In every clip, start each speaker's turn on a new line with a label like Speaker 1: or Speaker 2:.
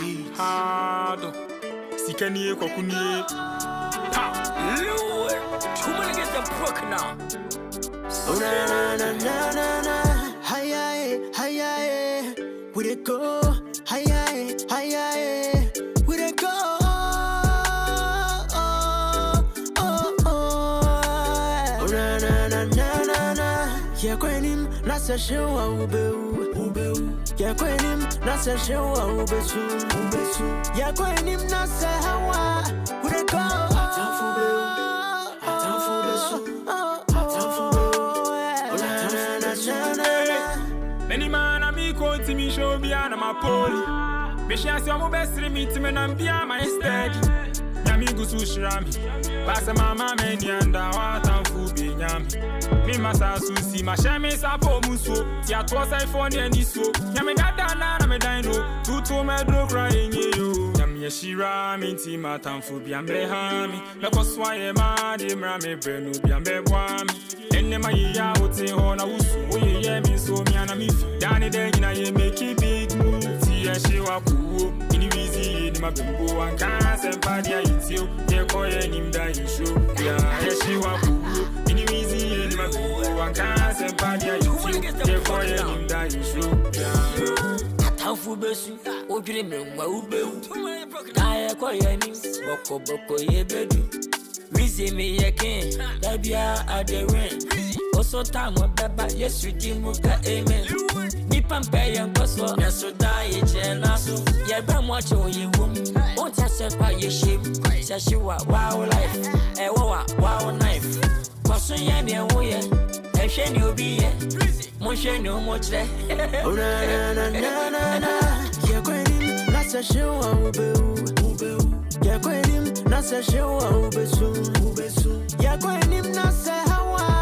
Speaker 1: skits. Hard. Sikani kokuni. Ha.
Speaker 2: Lord. Too many against the brook now.
Speaker 3: Oh na na na na na. Hi, where it go? Hi, where it go? Oh na na na na na. Yeah, kwenim na se shewa ubeu. Yeah, kwenim na se shewa ubesu. Yeah, kwenim na se hawa. Where it go?
Speaker 1: Many man a me go to me show beyond my poli. Me share some of best meet me and be my steady. Yami go to shrami. Pass my mama many and water food be yami. Me masa susi ma share me sapo muso. Tia twas I phone any so. Yami dada na me dino. Tutu me do crying you. Yami shira me ti matam food be ambe hami. Me ko swaye ma de mra me brenu be ambe boami. Enne ma ya oti hona usu. Oye ye me so me ana me fi. Dani de na ye make it big move. Tia she wa ku. Ini Weezy ni ma bembo Nkansah Mpadia intio. Ye ko ye nim da insho. Ya she wa ku. Ini Weezy ni ma bembo Nkansah Mpadia intio. Ye ko ye nim da insho. Ya
Speaker 2: Atamfu besu. Odwire me nwa ubeu. Na ye ko ye nim. Boko ye bedu. Weezy me ye king. Dabia adewen. Also time on baba, yes you did muka amen. Nipam pay and passo, yes so die jenaso. Yeah, bam watch on you woman. Won't I say by your ship? Says you are wow life, a wow knife. Person yan and way, and shen you be it. Motion no much there.
Speaker 3: Oh na na na na na. Yeah, quenim, that's a show ubeu. Yeah, quenim, that's a show ubesu. Yeah, quenim, that's a hawa.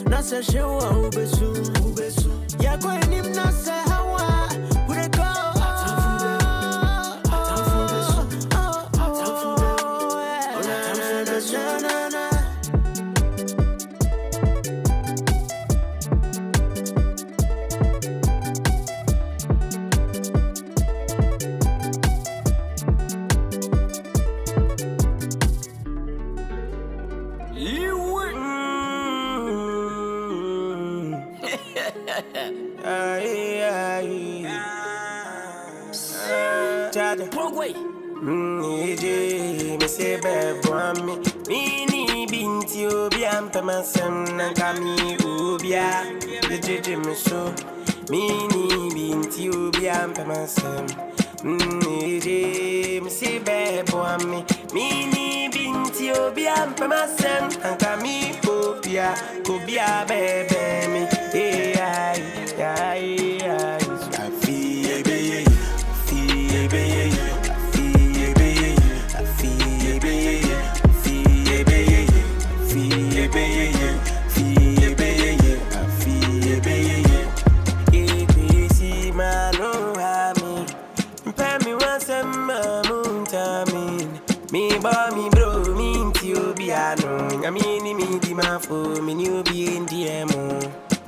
Speaker 3: Nasa shewa ubesu. Ya kwenim nasa hawa. Would it go?
Speaker 4: Me say bad me. Mini binti obiam tamasem nankami ubia. The jeje me so. Mini binti obiam tamasem. Me say bad me. Mini binti obiam tamasem nankami ubia. Ubia bebe me. I feel baby. For me new be in DMO.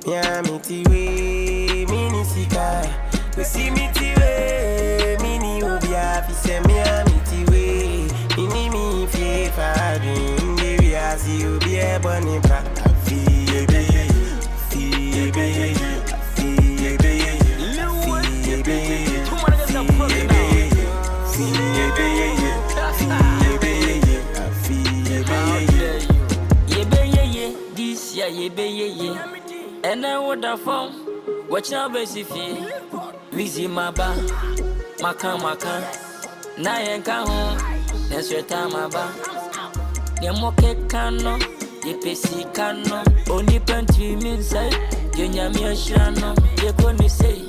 Speaker 4: Yeah, me tiwe, mini sika. We see me tiwe, mini obia. Fi se me tiwe, mini mi fie fadin. Baby, I see you be a bunny pa. Fie be, fie be, fie be, fie
Speaker 2: and I would have found what your basic fee. Weezy maba, maka, Nayanka home, that's your time about. Yamoke cano, Yepesi cano, only country means I, Yanyamia Shano, you're gonna say,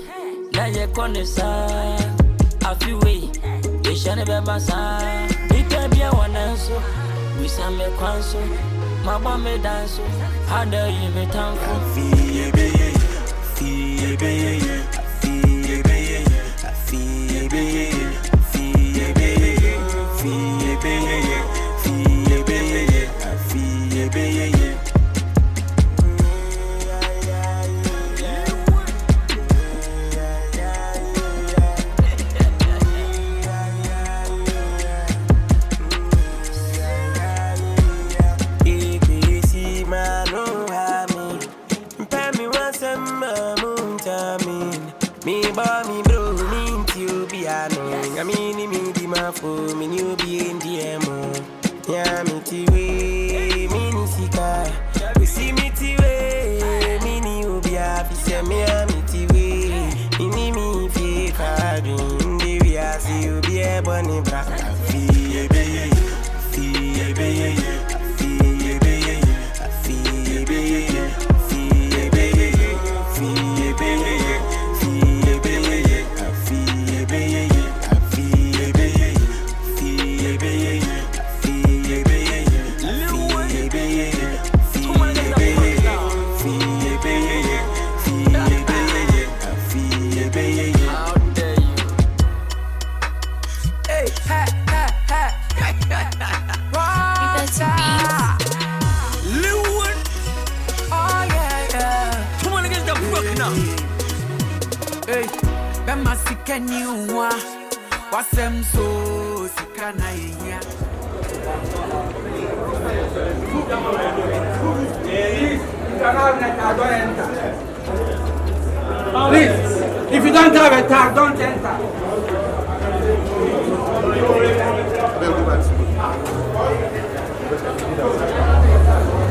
Speaker 2: Naya Conessa, a few way, you shall never pass. It can be a one answer. We say me kwanso, my bomb me dance. How dare you be thankful?
Speaker 4: For me new be in the mo. Yeah, me tiwe, mini sika. We see me tiwe, mini ubia. Fi se me tiwe, mini mi fi kadu. Ndi we a see you be a bunny bra. Fi ebe, fi ebe, fi ebe, fi ebe, fi ebe, fi ebe.
Speaker 5: Wasem so sikana ya.
Speaker 6: Please, if you don't have a tag, don't enter.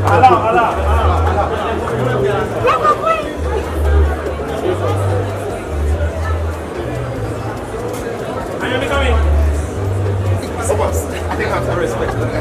Speaker 6: Allah.
Speaker 7: I think I have to respect Superstar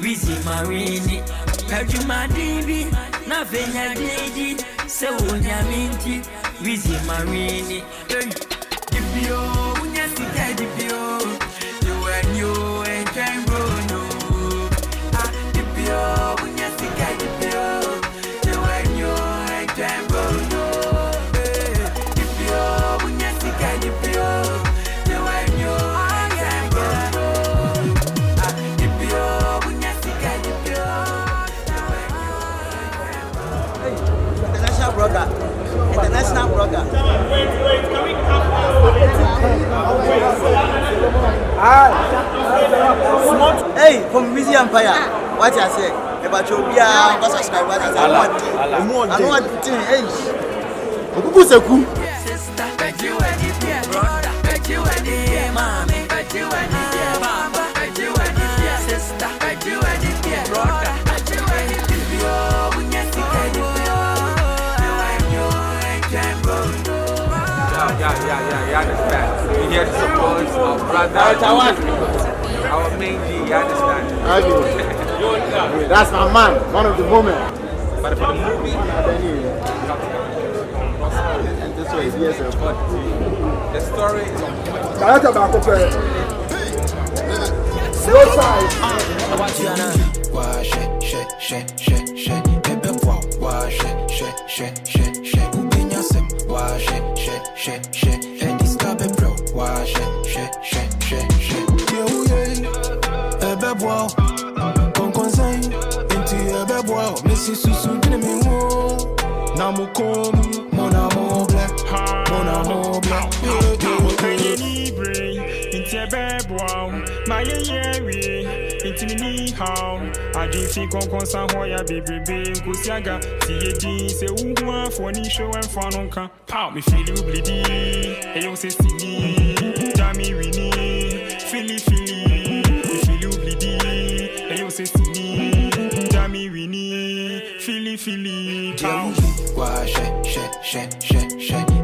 Speaker 2: Weezy Marini, Perjuma Divi, Navena Lady, Sewunya Minty, Weezy Marini. Dipio, Unyasika Dipio, you and you and Jambono. Dipio, Unyasika Dipio, you and you and Jambono. Dipio, Unyasika Dipio, you and you and Jambono.
Speaker 3: International brother.
Speaker 6: Wait, can we come?
Speaker 3: Hey, from Weezy Empire. What I say? About your beer, what's subscribe? What I say? I know what to hey. Okukuseku.
Speaker 2: Sister, bet you any dear brother, bet you any dear mommy, bet you any dear mama, bet you any dear sister, bet you any dear brother, bet you any dear when you see any
Speaker 8: you understand? We're here to support our brother, our main G, you understand?
Speaker 7: Okay. That's my man, one of the moments.
Speaker 8: But for the movie,
Speaker 7: and this way, yes,
Speaker 8: the story is on point.
Speaker 7: Slow side.
Speaker 1: I do think on Nkansah hoya baby Kusiaga TAD say uwa for ni show and fun on can pow me feel you bleedy. Hey you say see me Jammy Winnie Philly, you feel you bleedy, and you say sini, Jammy Winnie, Philly,
Speaker 9: wash it,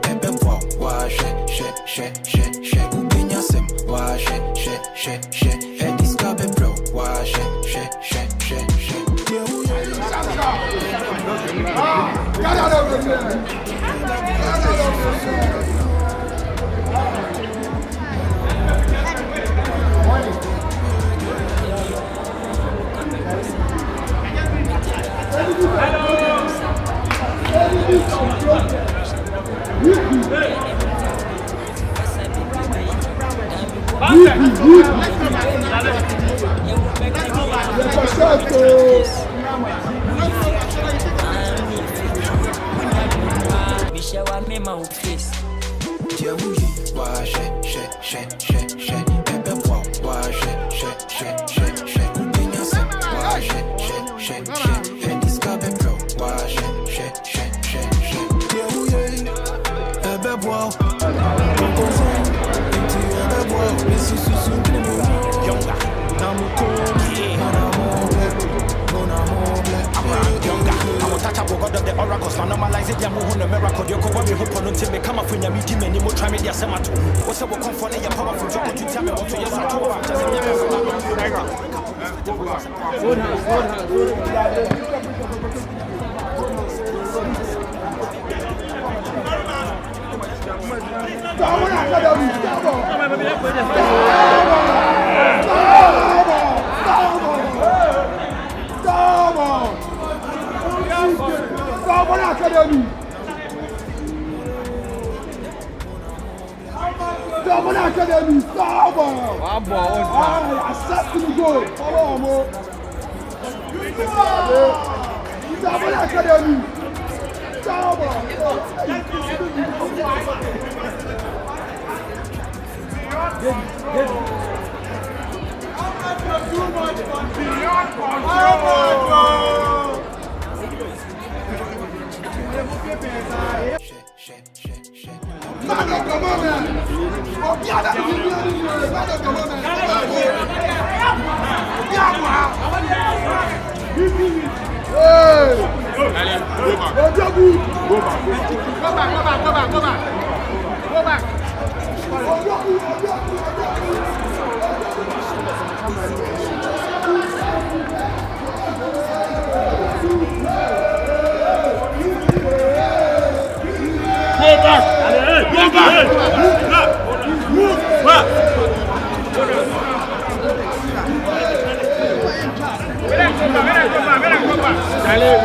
Speaker 9: ebe wash it, ubinya sem wash it, Eddie's got bro, wash it.
Speaker 7: Get out of here!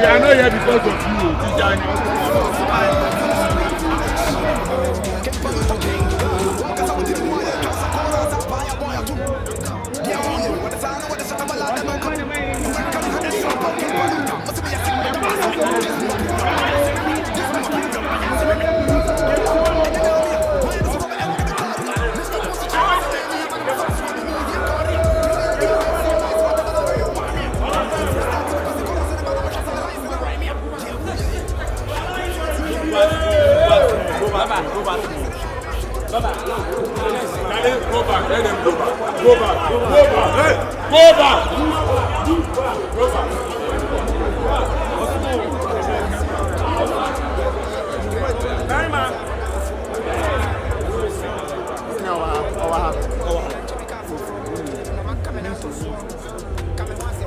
Speaker 10: We are not here because of you.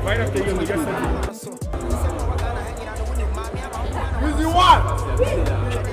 Speaker 10: Right after you, we just Weezy what?
Speaker 11: We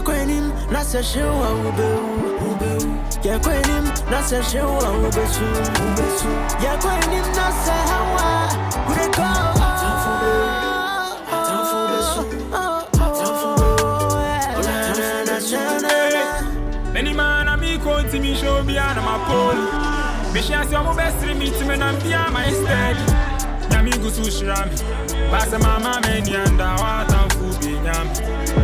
Speaker 3: Yakwenim, Nasa Showa Ube. Yakwenim, Nasa Showa Ube. Yakwenim, Nasa Hawa.
Speaker 1: Many man and me come to me show beyond my pole. Me share some best meet me and be my steady. Yami go to Shrami. Basa mama many and water food be yam.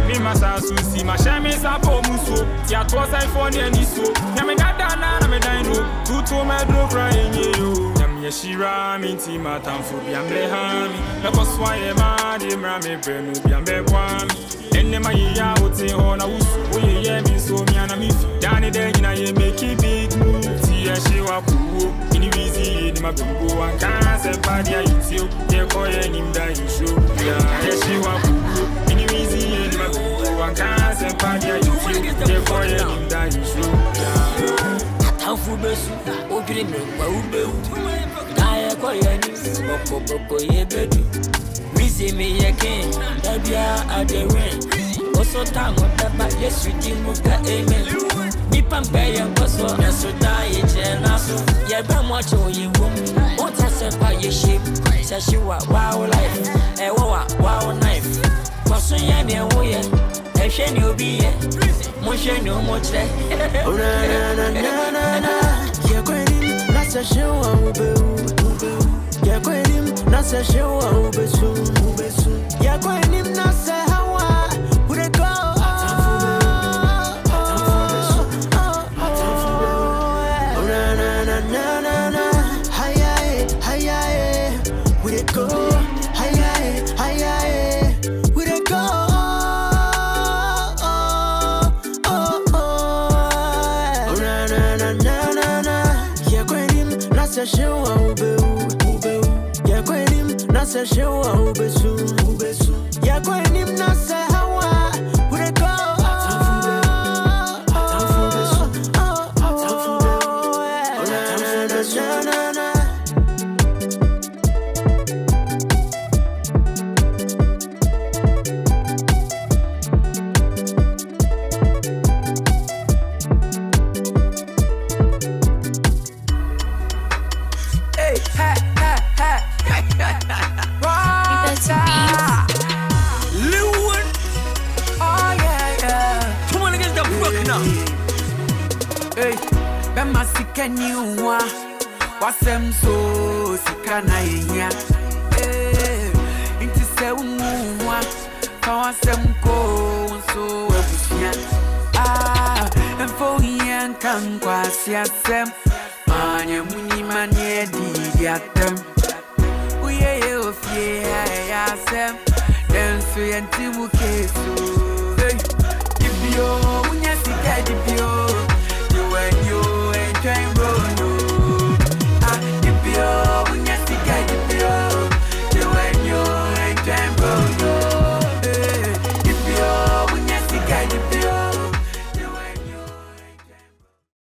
Speaker 1: Me masa susi ma shame sa po muso. Ya to sai for ni ani so. Yami dada na me dino. Tutu me do crying you. Yami shira me ti matam fu bi amble hami. Me ko swaye ma di mra me brenu bi ambe kwami. Enne ma ya oti hona usu. Oye ye mi so mi ana mi fi. Dani de nyina ye make it big move. Ti ya she wa kuwo. Ini Weezy ni ma bimbo an kan se pa dia itio. Ye ko ye nim da insho. Ya she wa kuwo. Ini Weezy ni ma bimbo an kan se pa dia itio. Ye ko ye nim da insho.
Speaker 2: Atamfu besu obire me wa ube. Na ye ko ye ni boko ye bedu. Weezy me ye king. Dabia adewen. Oso tango daba yesu di muka amen. Mi pampe ya koso yesu da ye jena so. Ye ba mo cho ye wom. O ta se pa ye ship. Sa shi wa wow life. E wow knife. Koso ye me wo ye. E hwe ni obi ye. Mo hwe ni o mo tre.
Speaker 3: Na Yakwenim, Nasa Showa Ube. Yakwenim, Nasa Showa Ube. Yakwenim, Nasa Hawa. Showa Ube. Yakwenim, Nasa Showa Ube. Yakwenim, Nasa Hawa.
Speaker 5: Hey, Bema Sikanyua, Wasem so Sikana ya. Hey, Inti se umwa, Kawasem ko so ebusia. Ah, Enfo yen kan kwasia sem. Manye muni manye di atem. Uye ye ofie ya sem. Den so yenti mu keso. Hey, ibio unye